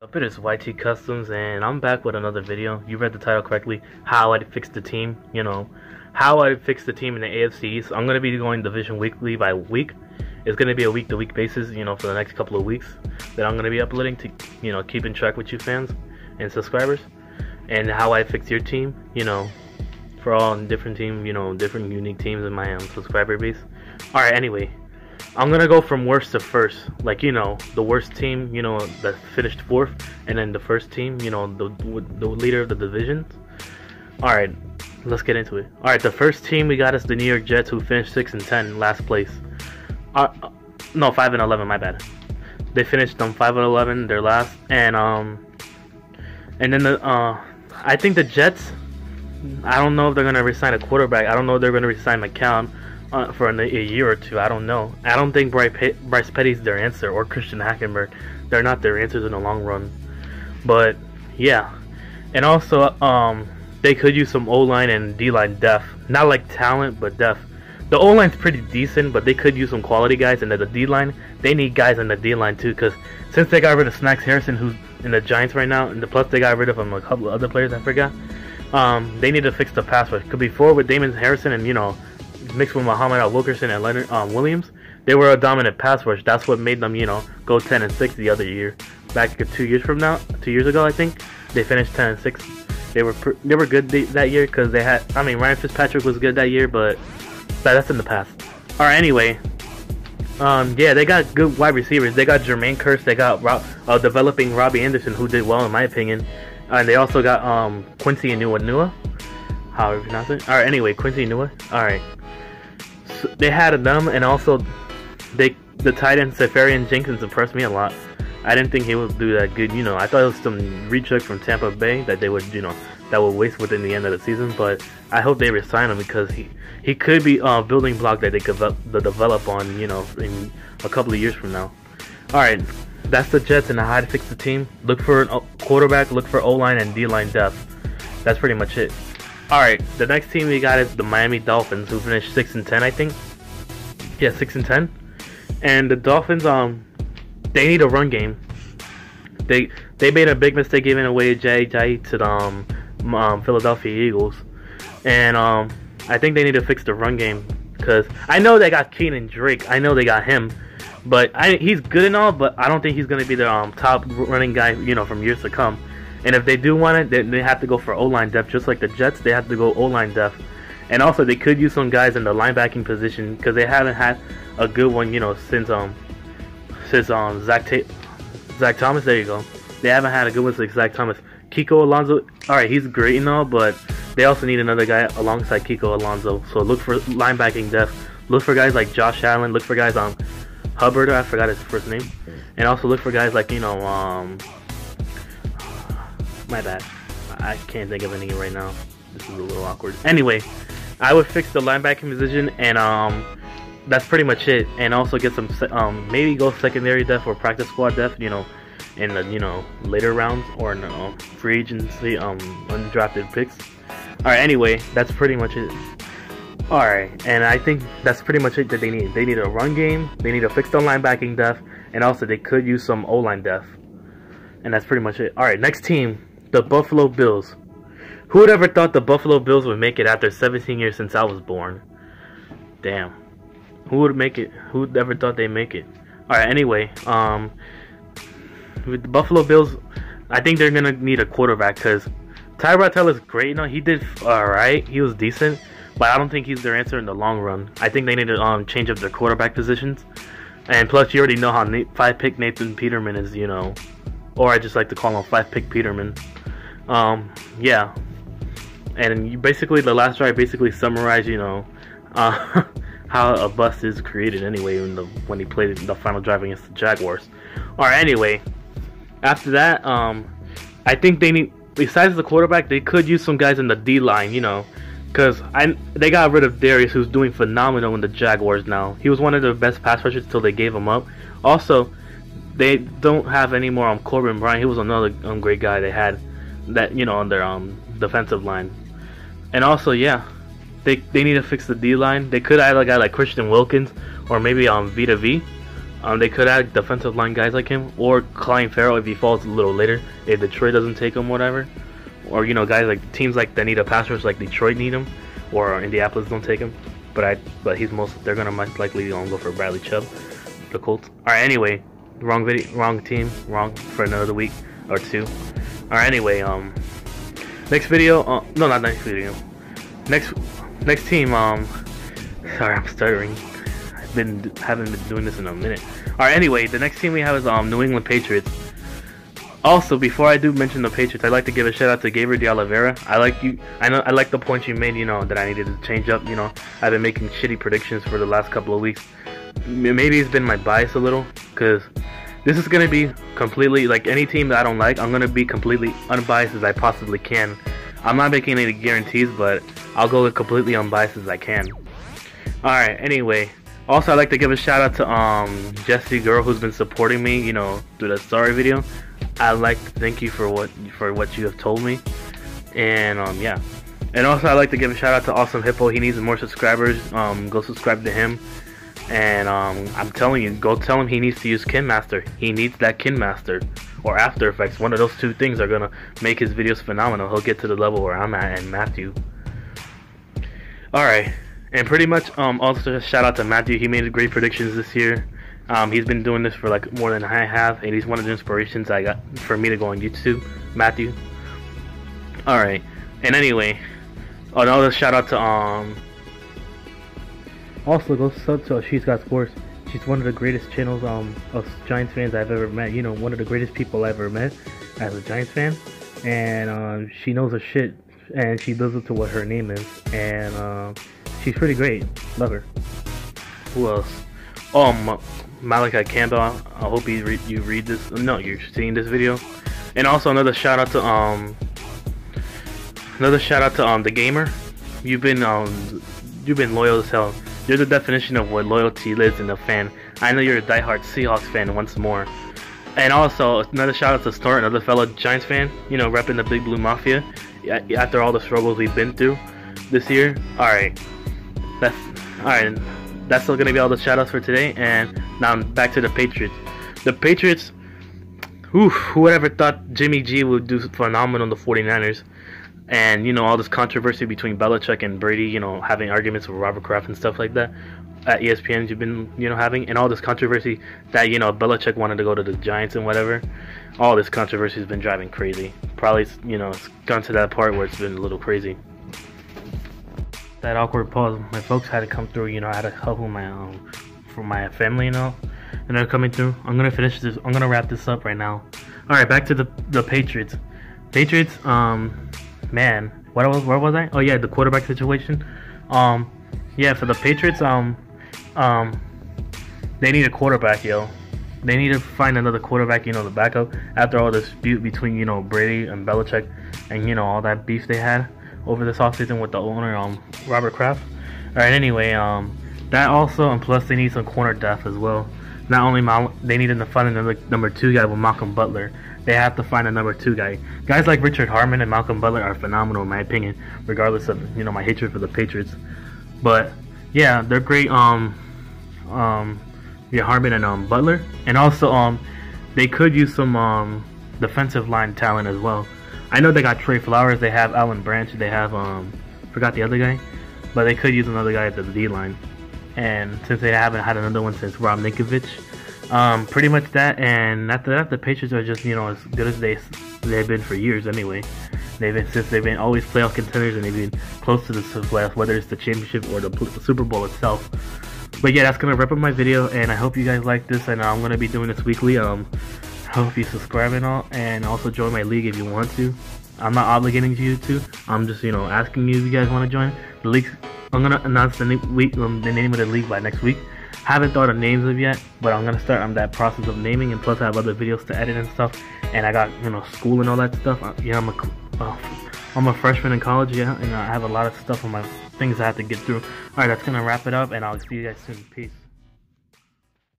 Up, it is YT Customs, and I'm back with another video. You read the title correctly. How I fixed the team. How I fixed the team in the AFC. So I'm gonna be going division weekly by week. It's gonna be a week-to-week basis, for the next couple of weeks that I'm gonna be uploading to, keep in track with you fans and subscribers, and how I fixed your team. For all different team, different unique teams in my subscriber base. All right. Anyway. I'm gonna go from worst to first, the worst team, that finished fourth, and then the first team, the leader of the divisions. All right, let's get into it. All right, the first team we got is the New York Jets, who finished 6-10, last place. No, 5-11, my bad. They finished 5-11, their last, and then I think the Jets. I don't know if they're gonna resign a quarterback. I don't know if they're gonna resign McCown. For a year or two, I don't know. I don't think Bryce Petty's their answer, or Christian Hackenberg. They're not their answers in the long run. But yeah, and also they could use some O-line and D-line depth. Not like talent, but depth. The O-line's pretty decent, but they could use some quality guys. And the D-line, they need guys in the D-line too, because since they got rid of Snacks Harrison, who's in the Giants right now, and plus they got rid of a couple of other players I forgot. They need to fix the pass rush. Because before with Damon Harrison and mixed with Muhammad Wilkerson and Leonard Williams, they were a dominant pass rush. That's what made them, go 10-6 the other year. Back 2 years ago, I think they finished 10-6. They were good that year because they had. Ryan Fitzpatrick was good that year, but that's in the past. All right, anyway, yeah, they got good wide receivers. They got Jermaine Kearse. They got developing Robbie Anderson, who did well in my opinion, and they also got Quincy Enunwa, however you pronounce it. All right, anyway, Quincy Enunwa. All right. So they had them, and also the tight end Safarian Jenkins impressed me a lot. I didn't think he would do that good. I thought it was some recheck from Tampa Bay that they would, that would waste within the end of the season. But I hope they resign him because he could be a building block that they could develop on, in a couple of years from now. All right, that's the Jets and how to fix the team. Look for a quarterback, look for O-line and D-line depth. That's pretty much it. Alright, the next team we got is the Miami Dolphins, who finished 6-10, I think. Yeah, 6-10. And the Dolphins, they need a run game. They made a big mistake giving away Jay to the Philadelphia Eagles. And I think they need to fix the run game. Because I know they got Keenan Drake. I know they got him. But he's good and all, but I don't think he's going to be their top running guy, from years to come. And if they do want it, they have to go for O-line depth, just like the Jets. They have to go O-line depth, and also they could use some guys in the linebacking position because they haven't had a good one, since Zach Thomas. There you go. They haven't had a good one since Zach Thomas. Kiko Alonso, all right, he's great and all, but they also need another guy alongside Kiko Alonso. So look for linebacking depth. Look for guys like Josh Allen. Look for guys Hubbard. I forgot his first name, and also look for guys like my bad. I can't think of any right now. This is a little awkward. Anyway, I would fix the linebacking position, and that's pretty much it. And also get some maybe go secondary depth or practice squad depth, in the later rounds or in free agency undrafted picks. All right. Anyway, that's pretty much it. All right, and I think that's pretty much it that they need. They need a run game. They need to fix the linebacking depth, and also they could use some O-line depth. And that's pretty much it. All right, next team. The Buffalo Bills. Who would ever thought the Buffalo Bills would make it after 17 years since I was born? Damn. Who would make it? Who would ever thought they'd make it? Alright, anyway. With the Buffalo Bills, I think they're going to need a quarterback because Tyrod Taylor's great. He did alright. He was decent. But I don't think he's their answer in the long run. I think they need to change up their quarterback positions. And plus, you already know how 5-pick Nathan Peterman is, Or I just like to call him 5-pick Peterman. Yeah. And basically, the last drive basically summarized, how a bust is created anyway when he played the final drive against the Jaguars. Alright, anyway. After that, I think they need, besides the quarterback, they could use some guys in the D-line, Because they got rid of Darius, who's doing phenomenal in the Jaguars now. He was one of their best pass rushers until they gave him up. Also, they don't have any more Corbin Bryant. He was another great guy they had that on their defensive line. And also, yeah, they need to fix the D line. They could add a guy like Christian Wilkins or maybe Vita V. They could add defensive line guys like him, or Clyde Farrell if he falls a little later, if Detroit doesn't take him, whatever. Or guys like teams like that need a pass rush, like Detroit need him, or Indianapolis don't take him. But they're gonna most likely go for Bradley Chubb, the Colts. All right, anyway, wrong team, wrong for another week or two. All right, anyway, next video, no, not next video, next team, sorry, I'm stuttering. Haven't been doing this in a minute. All right, anyway, the next team we have is New England Patriots. Also, before I do mention the Patriots, I'd like to give a shout out to Gabriel de Oliveira. I like the point you made, that I needed to change up. I've been making shitty predictions for the last couple of weeks. Maybe it's been my bias a little, because this is going to be completely, like any team that I don't like, I'm going to be completely unbiased as I possibly can. I'm not making any guarantees, but I'll go completely unbiased as I can. Alright, anyway. Also, I'd like to give a shout out to Jesse Girl, who's been supporting me, through the story video. I'd like to thank you for what you have told me, and yeah. And also, I'd like to give a shout out to Awesome Hippo. He needs more subscribers. Go subscribe to him. And I'm telling you, go tell him he needs to use KinMaster. He needs that KinMaster or After Effects. One of those two things are gonna make his videos phenomenal. He'll get to the level where I'm at and Matthew. All right. And pretty much, also shout out to Matthew. He made great predictions this year. He's been doing this for like more than I have, and he's one of the inspirations I got for me to go on YouTube. Matthew. All right. And anyway, another shout out to Also, go sub to She's Got Sports. She's one of the greatest channels of Giants fans I've ever met. One of the greatest people I've ever met as a Giants fan. And she knows her shit, and she lives up to what her name is. And she's pretty great. Love her. Who else? Malachi Campbell. I hope you read this. No, you're seeing this video. And also another shout out to the gamer. You've been loyal as hell. You're the definition of what loyalty is in a fan. I know you're a diehard Seahawks fan once more. And also another shout out to Snort, another fellow Giants fan. Repping the Big Blue Mafia. After all the struggles we've been through this year. Alright. That's still gonna be all the shoutouts for today, and now back to the Patriots. The Patriots, who would ever thought Jimmy G would do phenomenal in the 49ers? And all this controversy between Belichick and Brady, having arguments with Robert Kraft and stuff like that at ESPN you've been having, and all this controversy that Belichick wanted to go to the Giants and whatever. All this controversy has been driving crazy. Probably it's gone to that part where it's been a little crazy. That awkward pause. My folks had to come through. I had to help with my family, and they're coming through. I'm gonna finish this. I'm gonna wrap this up right now. All right, back to the Patriots. Patriots. Man, where was I? Oh yeah, the quarterback situation. Yeah, for the Patriots. They need a quarterback, yo. They need to find another quarterback. The backup after all the dispute between Brady and Belichick, and all that beef they had over this offseason with the owner, Robert Kraft. Alright, anyway, that also, and plus they need some corner depth as well. Not only they need to find another number 2 guy with Malcolm Butler. They have to find a number 2 guy. Guys like Richard Harmon and Malcolm Butler are phenomenal in my opinion, regardless of my hatred for the Patriots. But yeah, they're great. Yeah, Harmon and Butler, and also they could use some defensive line talent as well. I know they got Trey Flowers, they have Alan Branch, they have forgot the other guy, but they could use another guy at the D line. And since they haven't had another one since Rob Ninkovich, pretty much that. And after that, the Patriots are just as good as they've been for years anyway. They've been always playoff contenders, and they've been close to the playoffs, whether it's the championship or the Super Bowl itself. But yeah, that's gonna wrap up my video, and I hope you guys like this. And I'm gonna be doing this weekly. I hope you subscribe and all, and also join my league if you want to. I'm not obligating you to. I'm just asking you if you guys want to join the league. I'm gonna announce the name of the league by next week. Haven't thought of names of yet, but I'm gonna start on that process of naming, and plus I have other videos to edit and stuff. And I got school and all that stuff. I'm a freshman in college, yeah, and I have a lot of stuff on my things I have to get through. All right, that's gonna wrap it up, and I'll see you guys soon. Peace.